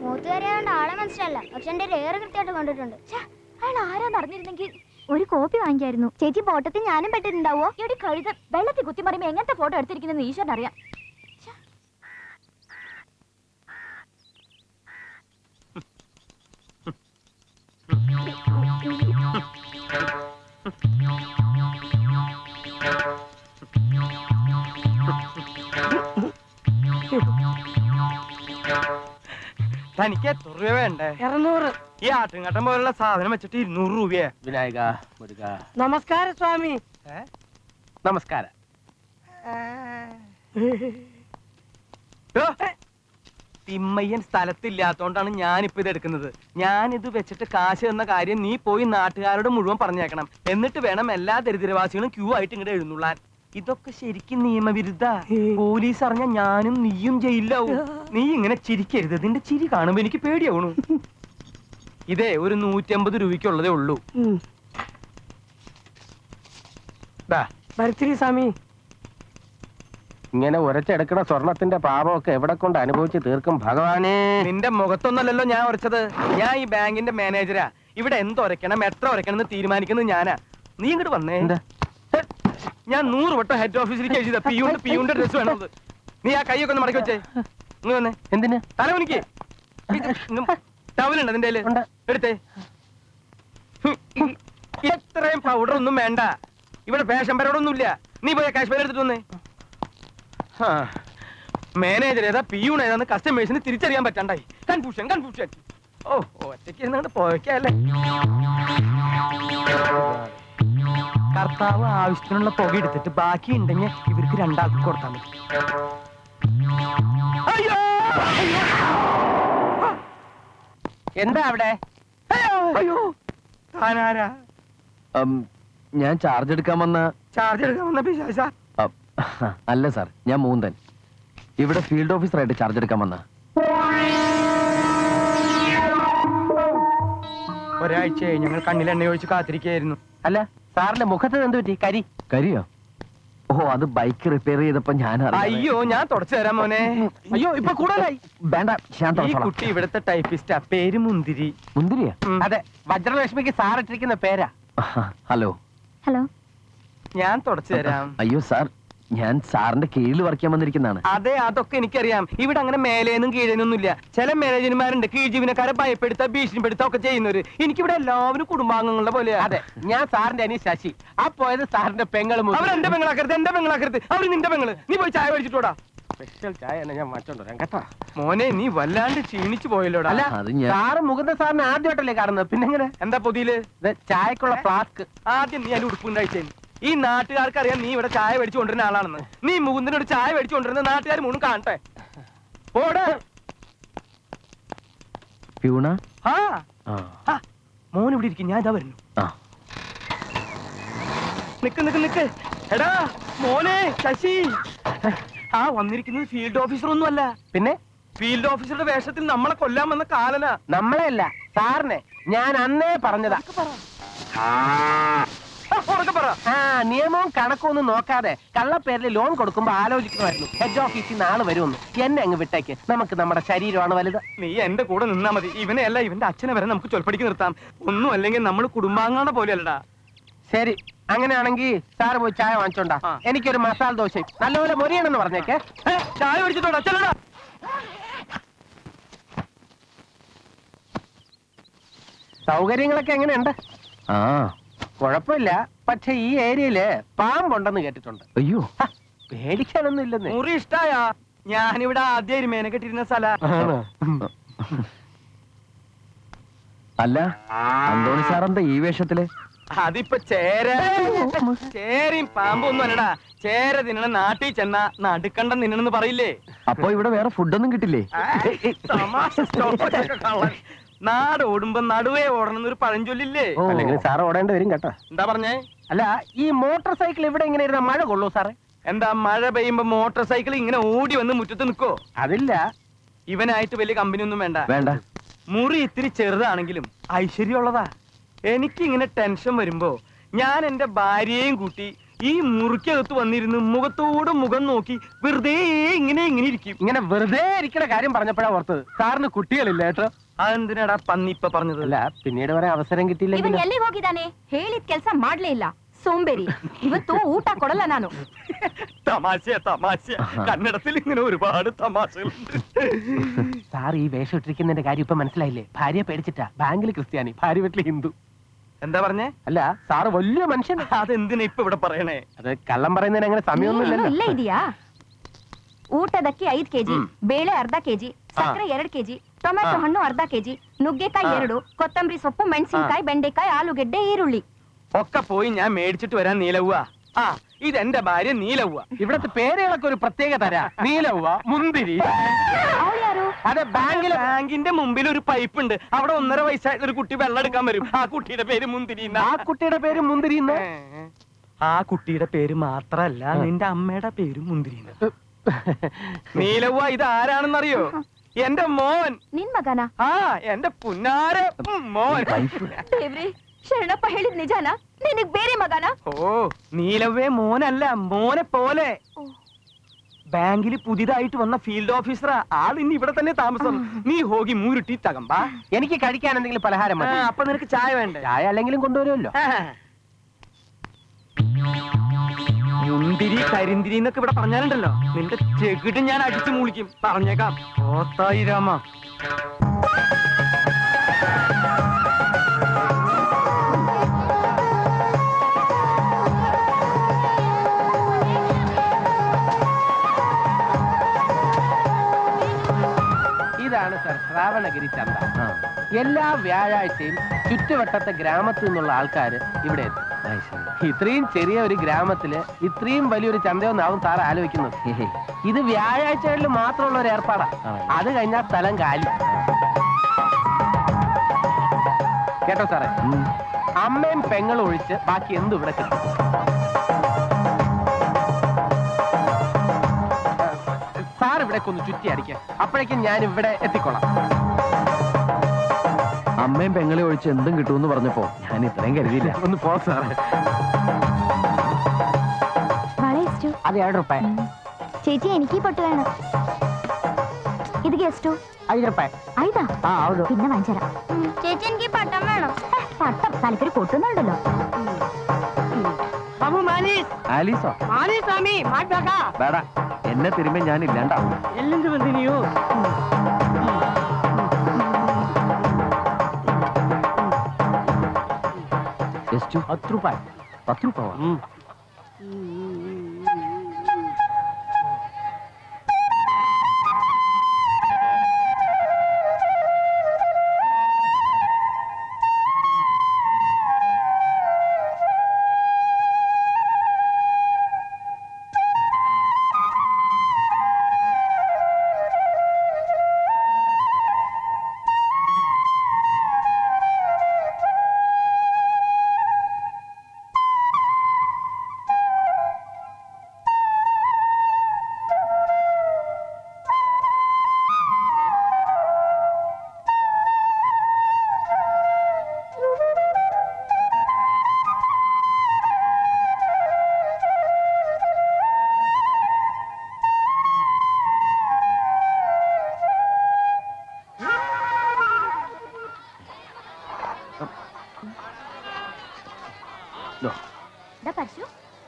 മൂത്തുകാരിയായോണ്ട് ആളെ മനസ്സിലല്ല, പക്ഷെ എന്റെ ഏറെ കൃത്യമായിട്ട് കണ്ടിട്ടുണ്ട്. അയാൾ ആരാന്ന് അറിഞ്ഞിരുന്നെങ്കിൽ ഒരു കോപ്പി വാങ്ങിക്കായിരുന്നു. ചേച്ചി ഫോട്ടോത്തിൽ ഞാനും പെട്ടിട്ടുണ്ടാവോ? ഇവിടെ കഴുത വെള്ളത്തിൽ കുത്തി മറിയുമ്പോ എങ്ങനത്തെ ഫോട്ടോ എടുത്തിരിക്കുന്നെന്ന് ഈശ്വരൻ അറിയാം. തനിക്ക് എത്ര രൂപ വേണ്ടേ? 200. ഈ ആട്ടുംകട്ടം പോലുള്ള സാധനം വെച്ചിട്ട് 200 രൂപയാ. വിനായക നമസ്കാരം സ്വാമി. നമസ്കാരം. തിമ്മയ്യൻ സ്ഥലത്തില്ലാത്തോണ്ടാണ് ഞാനിപ്പോ ഇത് എടുക്കുന്നത്. ഞാനിത് വെച്ചിട്ട് കാശ് എന്ന കാര്യം നീ പോയി നാട്ടുകാരോട് മുഴുവൻ പറഞ്ഞേക്കണം. എന്നിട്ട് വേണം എല്ലാ ദരിദ്രവാസികളും ക്യൂ ആയിട്ട് ഇങ്ങോട്ട് എഴുന്നള്ളാൻ. ഇതൊക്കെ ശരിക്കും നിയമവിരുദ്ധ. പോലീസ് അറിഞ്ഞ ഞാനും നീയും ജയിലാവും. നീ ഇങ്ങനെ ചിരിക്കരുത്. നിന്റെ ചിരി കാണുമ്പോ എനിക്ക് പേടിയാവണു. ഇതേ ഒരു 150 രൂപയ്ക്കുള്ളതേ ഉള്ളൂ. സ്വാമി, ഇങ്ങനെ ഉരച്ചെടുക്കണ സ്വർണത്തിന്റെ പാപമൊക്കെ എവിടെ കൊണ്ട് അനുഭവിച്ച് തീർക്കും ഭഗവാനെ? നിന്റെ മുഖത്തൊന്നല്ലല്ലോ ഞാൻ ഉരച്ചത്. ഞാൻ ഈ ബാങ്കിന്റെ മാനേജരാ. ഇവിടെ എന്തൊരക്കണം എത്ര ഉരക്കണം എന്ന് തീരുമാനിക്കുന്നത് ഞാനാ. നീ ഇങ്ങോട്ട് വന്നേ. ഞാൻ 100 വട്ടം ഹെഡ് ഓഫീസിലേക്ക് എഴുതിയതാ പിയൂന്റെ ഡ്രസ് വേണത്. നീ ആ കൈയൊക്കെ ഒന്ന് മടക്കി വെച്ചേ. ഇങ്ങ് വന്നേ. എന്തിന്? തലവനിക്ക് ടവലുണ്ട് അതിന്റെ എടുത്തേ. ഇത്രയും പൗഡർ ഒന്നും വേണ്ട. ഇവിടെ ഫാഷൻ പരോടൊന്നുമില്ല. നീ പോയ കാശ്മീർ എടുത്തിട്ട് വന്നേ. മാനേജർ ഏതാ പിയൂൺ ഏതാന്ന് കസ്റ്റമേഴ്സിന് തിരിച്ചറിയാൻ പറ്റാണ്ടായി. കൺഫ്യൂഷൻ. ഓ ഒറ്റയ്ക്ക് ഇരുന്നാണ്ട് പോയക്കല്ലേ. കർത്താവ് ആവശ്യത്തിനുള്ള പുക എടുത്തിട്ട് ബാക്കി ഉണ്ടെങ്കിൽ ഇവർക്ക് 2 ആൾക്ക് കൊടുത്താൽ മതി. എന്താ അവിടെ? അയ്യോ താനാരാ? ഞാൻ ചാർജ് എടുക്കാൻ വന്ന പിശാചാ? അല്ല സാർ, ഞാൻ മൂന്തൻ. ഇവിടെ ഫീൽഡ് ഓഫീസറായിട്ട് ചാർജ് എടുക്കാൻ വന്ന. ഒരാഴ്ചയായി ഞങ്ങൾ കണ്ണിൽ എണ്ണ ഒഴിച്ച് കാത്തിരിക്കുകയായിരുന്നു. അല്ല, സാറിന്റെ മുഖത്ത് എന്ത് പറ്റി? കരിയോ? ഓ, അത് ബൈക്ക് റിപ്പയർ ചെയ്തപ്പോ ഞാൻ. അയ്യോ, ഞാൻ തുടച്ചു തരാം മോനെ. അയ്യോ, ഇപ്പൊ കൂടുതലായി. വേണ്ട, ഈ കുട്ടി ഇവിടുത്തെ ടൈപ്പിസ്റ്റാ. പേര് മുന്തിരി. മുന്തിരിയാ? അതെ, വജ്രലക്ഷ്മിക്ക് സാറിട്ടിരിക്കുന്ന പേരാ. ഹലോ. ഞാൻ തുടച്ചു തരാം. അയ്യോ സാർ, ഞാൻ സാറിന്റെ കീഴിൽ വർക്ക് ചെയ്യാൻ വന്നിരിക്കുന്നതാണ്. അതെ, അതൊക്കെ എനിക്കറിയാം. ഇവിടെ അങ്ങനെ മേലേന്നും കീഴേനൊന്നുമില്ല. ചില മാനേജർമാരുണ്ട് കീഴ് ജീവനക്കാരെ ഭയപ്പെടുത്ത ഭീഷണിപ്പെടുത്ത ഒക്കെ ചെയ്യുന്നവര്. എനിക്കിവിടെ എല്ലാവരും കുടുംബാംഗങ്ങളുടെ പോലെയാ. അതെ, ഞാൻ സാറിന്റെ അനി ശശി. ആ പോയത് സാറിന്റെ പെങ്ങളും. അവരെന്റെ പെങ്ങളാക്കരുത്, എന്റെ പെങ്ങളാക്കരുത്. അവര് നിന്റെ പെങ്ങള്. നീ പോയി ചായ മേടിച്ചിട്ടോടാ. സ്പെഷ്യൽ ചായ ഞാൻ മാറ്റോണ്ടോ കേട്ടാ. മോനെ, നീ വല്ലാണ്ട് ക്ഷീണിച്ചു പോയല്ലോടാ. സാറ് മുകുന്ദ സാറിന് ആദ്യമായിട്ടല്ലേ കാണുന്നത്? പിന്നെങ്ങനെ? എന്താ പൊതിയില്? ചായക്കുള്ള ഫ്ലാസ്ക്. ആദ്യം നീ അതിന്റെ ഉടുപ്പുണ്ടായിട്ടേ. ഈ നാട്ടുകാർക്ക് അറിയാം നീ ഇവിടെ ചായ മേടിച്ചു കൊണ്ടിരുന്ന ആളാണെന്ന്. നീ മുകുന്ദനോട് ചായ മേടിച്ചു കൊണ്ടിരുന്ന നാട്ടുകാർ മൂന്നും കാണട്ടെ. പോടെ മോൻ ഇവിടെ ഇരിക്കും. ഞാൻ ഇതാ വരുന്നു. നിക്ക്. എടാ മോനെ ശശി. വന്നിരിക്കുന്നത് ഫീൽഡ് ഓഫീസർ ഒന്നും അല്ല. പിന്നെ ഫീൽഡ് ഓഫീസറുടെ വേഷത്തിൽ നമ്മളെ കൊല്ലാൻ വന്ന കാലനാ. നമ്മളെയല്ല, സാറിനെ. ഞാൻ അന്നേ പറഞ്ഞതാ. നിയമവും കണക്കൊന്നും നോക്കാതെ കള്ളപ്പേരിൽ ലോൺ കൊടുക്കുമ്പോ ആലോചിക്കണമായിരുന്നു. ഹെഡ് ഓഫീസിൽ നാളെ വരുമെന്ന്. എന്നെ അങ്ങ് വിട്ടേക്ക്. നമുക്ക് നമ്മുടെ ശരീരമാണ് വലുത്. നീ എന്റെ കൂടെ നിന്നാ മതി. ഇവനെ അല്ല, ഇവന്റെ അച്ഛനെ വരെ നമുക്ക് ചൊൽപ്പടിക്ക് നിർത്താം. ഒന്നും അല്ലെങ്കിൽ നമ്മൾ കുടുംബാംഗങ്ങളുടെ പോലെയല്ലടാ. ശരി, അങ്ങനെയാണെങ്കിൽ സാറ് പോയി ചായ വാങ്ങിച്ചോണ്ടാ. എനിക്കൊരു മസാല ദോശ നല്ലപോലെ മൊരിയണമെന്ന് പറഞ്ഞേക്കെ. ചായ മേടിച്ചിട്ടോടാ. ചെല്ലടാ. സൗകര്യങ്ങളൊക്കെ എങ്ങനെയുണ്ട്? കുഴപ്പമില്ല. പക്ഷെ ഈ ഏരിയയില് പാമ്പുണ്ടെന്ന് കേട്ടിട്ടുണ്ട്. അയ്യോ, പേടിക്കാനൊന്നും ഇല്ലെന്ന്. മുറി ഇഷ്ടായ? ഞാനിവിടെ ആദ്യം എരുമേനെ കെട്ടിരുന്ന സ്ഥല. അല്ല, അന്തോണി സാറെന്താ ഈ വേഷത്തില്? അതിപ്പോ ചേരയും പാമ്പൊന്നും അല്ലടാ. ചേര തിന്നണ നാട്ടിൽ ചെന്ന നടുക്കണ്ടം തിന്നണെന്ന് പറയില്ലേ? അപ്പൊ ഇവിടെ വേറെ ഫുഡൊന്നും കിട്ടില്ലേ? നാട് ഓടുമ്പോ നടുവേ ഓടണം എന്നൊരു പഴഞ്ചൊല്ലില്ലേ? അല്ലെങ്കിൽ സാർ ഓടേണ്ടി വരും കേട്ടോ. എന്താ പറഞ്ഞേ? അല്ല, ഈ മോട്ടോർ സൈക്കിൾ ഇവിടെ ഇങ്ങനെ ഇരുന്ന മഴ കൊള്ളൂ സാറേ? എന്താ മഴ പെയ്യുമ്പോ മോട്ടോർ സൈക്കിൾ ഇങ്ങനെ ഓടി വന്ന് മുറ്റത്ത് നിൽക്കോ? അതില്ല. ഇവനായിട്ട് വലിയ കമ്പനി ഒന്നും വേണ്ട. വേണ്ട. മുറി ഇത്തിരി ചെറുതാണെങ്കിലും ഐശ്വര്യമുള്ളതാ. എനിക്കിങ്ങനെ ടെൻഷൻ വരുമ്പോ ഞാൻ എന്റെ ഭാര്യയെയും കൂട്ടി ഈ മുറിക്കകത്ത് വന്നിരുന്ന് മുഖത്തോട് മുഖം നോക്കി വെറുതെ ഇങ്ങനെ ഇരിക്കും. ഇങ്ങനെ വെറുതെ ഇരിക്കണ കാര്യം പറഞ്ഞപ്പോഴാ ഓർത്തത്, സാറിന് കുട്ടികളില്ല കേട്ടോ. ಅದಂದಿನಡ ಪನ್ನಿಪ್ಪ പറഞ്ഞത് ಅಲ್ಲ ಪಿನ್ನೀಡು ವರೆ ಅವಸರ ಗಿಟ್ಟಿಲ್ಲ. ಇವನ್ ಎಲ್ಲಿಗೆ ಹೋಗಿದ್ದಾನೆ? ಹೇಳಿದ ಕೆಲಸ ಮಾಡ್ಲೇ ಇಲ್ಲ, ಸೋಂಬೇರಿ. ಇವತ್ತು ಊಟ ಕೊಡಲ್ಲ ನಾನು. തമാശ കന്നഡത്തിൽ ഇങ്ങനെ ഒരുപാട് തമാശകളുണ്ട്. സാർ ഈ വേഷം ഇട്ടിരിക്കുന്നതിന്റെ കാര്യം ഇപ്പൊ മനസ്സിലായില്ലേ? ഭാര്യ പേടിച്ചിട്ടാ. ബാങ്കിൽ ക്രിസ്ത്യാനി, ഭാര്യ വീട്ടിൽ ഹിന്ദു. എന്താ പറഞ്ഞേ? അല്ല, സാറ് വലിയ മനുഷ്യൻ. അതെന്തിനാ ഇപ്പൊ ഇവിടെ പറയണേ? അത് കള്ളം പറയുന്നതിന് അങ്ങനെ സമയമൊന്നുമില്ലല്ലോ. ಇಲ್ಲ ಇದೆಯಾ? ಊಟದಕ್ಕೆ 5 ಕೆಜಿ, ಬೇಳೆ ಅರ್ಧ ಕೆಜಿ, ಸಕ್ಕರೆ 2 ಕೆಜಿ, ಟೊಮೆಟೊ ಹಣ್ಣು ಅರ್ಧ ಕೆಜಿ, ನುಗ್ಗೆಕಾಯಿ 2, ಕೊತ್ತಂಬರಿ ಸೊಪ್ಪು, ಮೆಣಸಿನಕಾಯಿ, ಬೆಂಡೆಕಾಯಿ, ಆಲೂಗೆಡ್ಡೆ, ಈರುಳ್ಳಿ. ഒക്കെ പോയി ഞാൻ മേടിച്ചിട്ട് വരാൻ. നീലവ്വ. ആ, ഇതെന്റെ ഭാര്യ നീലവ്വ. ഇവിടത്തെ പേരുകളൊക്കെ ഒരു പ്രത്യേക തരാ. നീലവ്വ, മുന്തിരി. ಅವಳು ಯಾರು? അതെ, ബാങ്കിന്റെ മുമ്പിൽ ഒരു പൈപ്പ് ഉണ്ട്. അവിടെ 1.5 വയസ്സായിട്ടുള്ള ഒരു കുട്ടി വെള്ളം എടുക്കാൻ വരും. ആ കുട്ടിയുടെ പേര് മുന്തിരി. ആ കുട്ടിയുടെ പേര് മുന്തിരി. ആ കുട്ടിയുടെ പേര് മാത്രല്ല, നിന്റെ അമ്മയുടെ പേര് മുന്തിരി. നീലവ്വ, ഇത് ആരാണെന്നറിയോ? എന്റെ മോൻ. ನಿನ್ ಮಗನ? ആ, എന്റെ പുന്നാര മോൻ. ದೇವ್ರಿ, ಶರಣಪ್ಪ ಹೇಳಿದ್ ನಿಜಾನಾ? ನಿನಗ್ ಬೇರೆ ಮಗನ? ഓ, നീലവ്വേ മോനല്ല, മോനെ പോലെ. ബാങ്കിൽ പുതിയതായിട്ട് വന്ന ഫീൽഡ് ഓഫീസറാ. ആൾ ഇനി ഇവിടെ തന്നെ താമസം. നീ ഹോഗി മൂരുട്ടി തകമ്പാ. എനിക്ക് കഴിക്കാൻ എന്തെങ്കിലും പലഹാരം മതി. അപ്പൊ നിനക്ക് ചായ വേണ്ടേ? ചായ അല്ലെങ്കിലും കൊണ്ടുവരുമല്ലോ. മുന്തിരി കരിന്തിരി എന്നൊക്കെ ഇവിടെ പറഞ്ഞാലുണ്ടല്ലോ, നിന്റെ ചെകിട് ഞാൻ അടിച്ചു മൂളിക്കും. പറഞ്ഞേക്കാം. ഓത്തായി രാമ. ഇതാണ് സർ ശ്രാവണഗിരി ചന്ത. എല്ലാ വ്യാഴാഴ്ചയും ചുറ്റുവട്ടത്തെ ഗ്രാമത്തിൽ നിന്നുള്ള ആൾക്കാർ ഇവിടെ എത്തും. ഇത്രയും ചെറിയ ഒരു ഗ്രാമത്തില് ഇത്രയും വലിയൊരു ചന്തയൊന്നാവും സാർ ആലോചിക്കുന്നത്. ഇത് വ്യാഴാഴ്ചകളിൽ മാത്രമുള്ള ഒരു ഏർപ്പാടാ. അത് കഴിഞ്ഞാൽ സ്ഥലം കാലി. കേട്ടോ സാറേ? അമ്മയും പെങ്ങളും ഒഴിച്ച് ബാക്കി എന്തും ഇവിടെ കിട്ടും. സാർ ഇവിടെ ഒന്ന് ചുറ്റി അടിക്കുക. അപ്പോഴേക്കും ഞാൻ ഇവിടെ എത്തിക്കൊള്ളാം. അമ്മയും പെങ്ങളെ ഒഴിച്ച് എന്തും കിട്ടുമെന്ന് പറഞ്ഞപ്പോ ഞാൻ ഇത്രയും കരുതിയില്ല. ഒന്ന് പോ സാറേ. ಬಳೆ ಎಷ್ಟು? അത് 7 രൂപ. ചേച്ചി, എനിക്ക് ഈ പൊട്ട് വേണം. ഇതിಗೆ ಎಷ್ಟು? 5 രൂപ. 5? ആ, ಹೌದು. പിന്നെ വാങ്ങിച്ചരാം. ചേച്ചി എനിക്ക് പട്ടം വേണം. പട്ടം തലക്കൊരു പൊട്ടുന്നുണ്ടല്ലോ. ആലീസോ? വേട, എന്നെ തിരുമ്പോ ഞാൻ ഇല്ലാണ്ടാവും. ಎಲ್ಲಿಂದ ಬಂದಿ ನೀವು? ಎಷ್ಟು? 10 രൂപ. 10 രൂപ.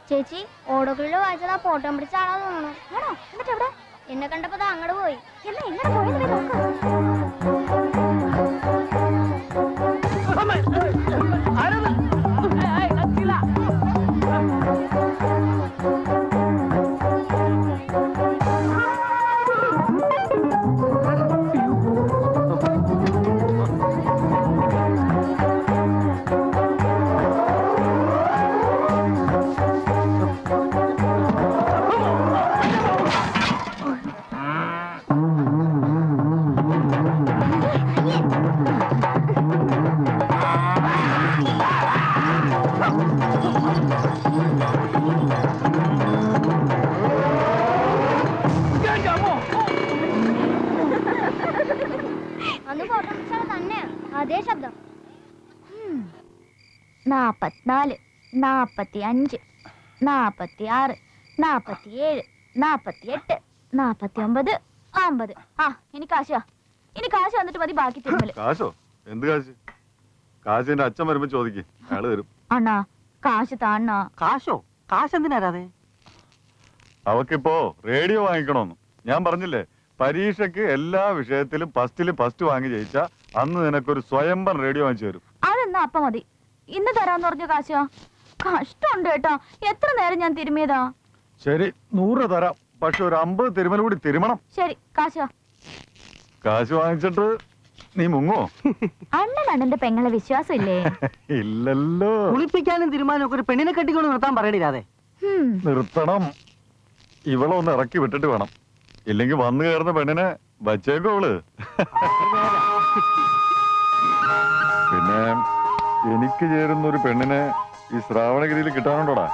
ചേച്ചി, ഓടോകളിൽ വായിച്ചത് ആ ഫോട്ടോ പിടിച്ച ആളാ തോന്നുന്നു. ആണോ? എന്നിട്ട് എവിടെ? എന്നെ കണ്ടപ്പോ അങ്ങോട്ട് പോയി. എന്നാ എങ്ങനെ പോയെന്ന് നോക്ക്. അന്ന് ഫോട്ടോഗ്രാഫർ തന്നെയാ അതേ ശബ്ദം. 44, 45, 46, 47, 48, 49, 50. ആ ഇനി കാശ് വന്നിട്ട് മതി ബാക്കി തിരുമല്. കാശോ? എന്ത് കാശ്? കാശ് എന്റെ അച്ഛൻ വരുമ്പോ ചോദിക്കും, അയാള് തരും. അണ്ണാ കാശ് താണ്ണാ. കാശോ? കാശ് എന്തിനാരാതെ? അവക്കിപ്പോ റേഡിയോ വാങ്ങിക്കണോന്ന് ഞാൻ പറഞ്ഞില്ലേ. പരീക്ഷയ്ക്ക് എല്ലാ വിഷയത്തിലും ഫസ്റ്റ് വാങ്ങി ജയിച്ചാ അന്ന് നിനക്കൊരു സ്വയംഭം റേഡിയോ വാങ്ങിച്ചു തരും. അതെന്നാ അപ്പ മതി. ഇന്ന് തരാന്ന് പറഞ്ഞ കാശാ? കഷ്ടമുണ്ട് കേട്ടോ. എത്ര നേരം ഞാൻ തിരുമിയതാ. ശരി 100 തരാം, പക്ഷെ ഒരു 50 തിരുമൽ കൂടി തിരുമണം. ശരി കാശാ. കാശ് വാങ്ങിച്ചിട്ട് നീ മുങ്ങോ? അണ്ണന്റെ പെങ്ങളെ വിശ്വാസം ഇല്ലേ? ഇല്ലല്ലോ. കുളിപ്പിക്കാനും തീരുമാനം ഒക്കെ ഒരു പെണ്ണിനെ കെട്ടിക്കൊണ്ട് നിർത്താൻ പറയണില്ലാതെ. നിർത്തണം. ഇവളെ ഒന്ന് ഇറക്കി വിട്ടിട്ട് വേണം, ഇല്ലെങ്കിൽ വന്നു കയറുന്ന പെണ്ണിനെ വച്ചേക്കോ അവള്. പിന്നെ എനിക്ക് ചേരുന്ന ഒരു പെണ്ണിനെ ഈ ശ്രാവണഗിരിയിൽ കിട്ടാനുണ്ടോടാ?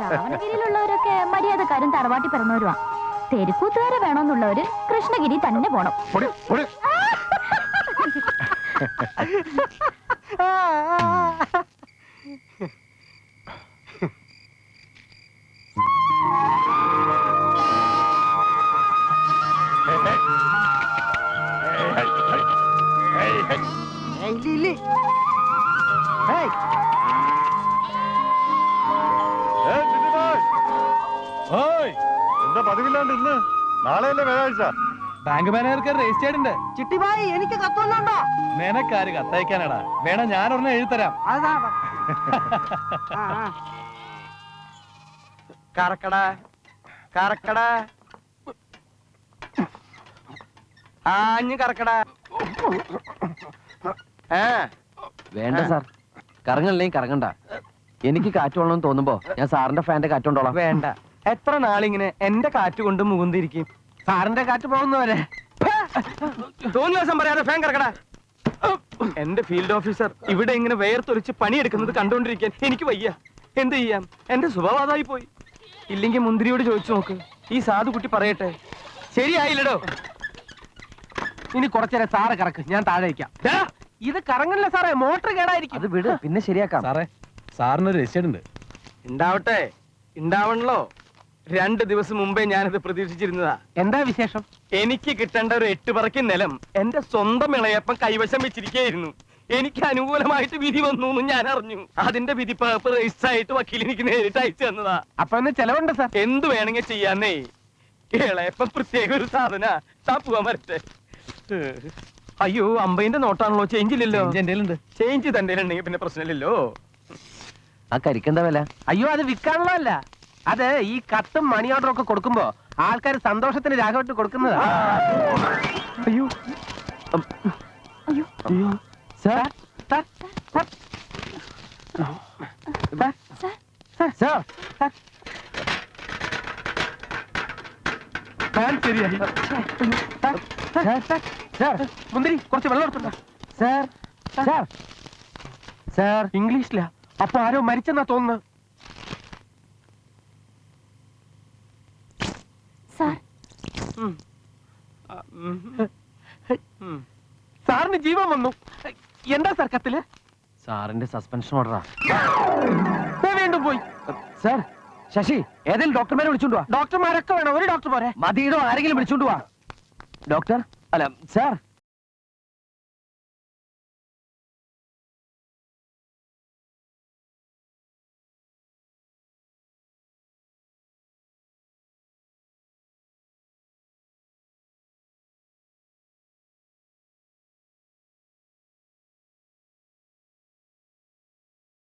ശ്രാവണഗിരിയിലുള്ളവരൊക്കെ മര്യാദക്കാരും തറവാട്ടി പിറന്നവരുവാ. തെരുക്കൂത്തുകാരെ വേണമെന്നുള്ളവര് കൃഷ്ണഗിരി തന്നെ പോണം. എന്താ പതിവില്ലാണ്ട് ഇന്ന്? നാളെയല്ലേ വ്യാഴാഴ്ച? ബാങ്ക് മാനേജർക്ക് രജിസ്റ്റേർഡ് ഉണ്ട്. ചിട്ടിബായി എനിക്ക് കത്തൊന്നുണ്ടോ? നിനക്കാര് കത്തയക്കാനാടാ? വേണം ഞാൻ ഒരെണ്ണം എഴുതരാം. അതാ കറക്കടാ കറക്കടാ, ആഞ്ഞ് കറക്കടാ. വേണ്ട സാർ, കറങ്ങണില്ലെങ്കിൽ കറങ്ങണ്ട. എനിക്ക് കാറ്റ് കൊള്ളണമെന്ന് തോന്നുമ്പോ ഞാൻ സാറിന്റെ ഫാന്റെ കാറ്റ് കൊണ്ടോളാം. വേണ്ട, എത്ര നാളിങ്ങനെ എന്റെ കാറ്റ് കൊണ്ട് മുകുന്തിരിക്കും? സാറിന്റെ കാറ്റ് പോകുന്നവരെ തോന്നുന്ന ദിവസം പറയാതെ ഫാൻ കറക്കടാ. എന്റെ ഫീൽഡ് ഓഫീസർ ഇവിടെ ഇങ്ങനെ വേർത്തൊലിച്ച് പണിയെടുക്കുന്നത് കണ്ടുകൊണ്ടിരിക്കാൻ എനിക്ക് വയ്യ. എന്ത് ചെയ്യാം, എന്റെ സ്വഭാവതായി പോയി. ഇല്ലെങ്കിൽ മുന്തിരിയോട് ചോദിച്ചു നോക്ക്, ഈ സാധു കുട്ടി പറയട്ടെ. ശരിയായില്ലടോ. ഇനി കുറച്ചേരം സാറ് കറക്ക്, ഞാൻ താഴെ വയ്ക്കാം. ഇത് കറങ്ങല്ല സാറേ, മോട്ടർ കേടായിരിക്കും. അത് വിട്, പിന്നെ ശരിയാക്കാം. സാറേ, സാറിന് രജിസ്റ്റേർഡ് ഉണ്ട്. ഉണ്ടാവട്ടെ, ഉണ്ടാവണല്ലോ. 2 ദിവസം മുമ്പേ ഞാനിത് പ്രതീക്ഷിച്ചിരുന്നതാ. എന്താ വിശേഷം? എനിക്ക് കിട്ടേണ്ട ഒരു 8 പറക്കി നിലം എന്റെ സ്വന്തം ഇളയപ്പം കൈവശം വെച്ചിരിക്കുകയായിരുന്നു. എനിക്ക് അനുകൂലമായിട്ട് വിധി വന്നു എന്ന് ഞാൻ അറിഞ്ഞു. അതിന്റെ വിധി പേപ്പർ രജിസ്റ്റർ ആയിട്ട് വക്കീൽ എനിക്ക് നേരിട്ട് അയച്ചു തന്നതാ. അപ്പൊ എന്ന് ചെലവുണ്ട് സാർ. എന്ത് വേണമെങ്കിൽ ചെയ്യാന്നേ. ഇളയപ്പം പ്രത്യേക ഒരു സാധന. താൻ പോവാൻ വരട്ടെ. അയ്യോ, 50ന്റെ നോട്ടാണല്ലോ, ചേഞ്ച് ഇല്ലല്ലോ. ചേഞ്ച് തന്റെ ഉണ്ടെങ്കിൽ പിന്നെ പ്രശ്നമില്ലല്ലോ. ആ കരിക്കെന്താ വില? അയ്യോ, അത് വിൽക്കാനുള്ളതല്ല. അത് ഈ കത്തും മണി ഓർഡറും ഒക്കെ കൊടുക്കുമ്പോ ആൾക്കാർ സന്തോഷത്തിന് രാഘവട്ട് കൊടുക്കുന്നതാ. അയ്യോ അയ്യോ അയ്യോ sir sir sir sir sir fan ശരിയായി. മുന്തിരി കുറച്ച് വെള്ളം എടുത്തുണ്ടോ? സാർ സാർ സാർ ഇംഗ്ലീഷിലാ. അപ്പൊ ആരോ മരിച്ചെന്നാ തോന്നുന്നു. സാർ സാറിന് ജീവൻ വന്നു. എന്താ സാർ കത്തില്? സാറിന്റെ സസ്പെൻഷൻ ഓർഡറാ. വീണ്ടും പോയി. സാർ, ശശി ഏതെങ്കിലും ഡോക്ടർമാരെ വിളിച്ചോണ്ട് വാ. ഡോക്ടർമാരൊക്കെ വേണം, ഒരു ഡോക്ടർ പോരെ? മതിയിടോ, ആരെങ്കിലും വിളിച്ചോണ്ട് വാ. ഡോക്ടർ, അല്ല സാർ.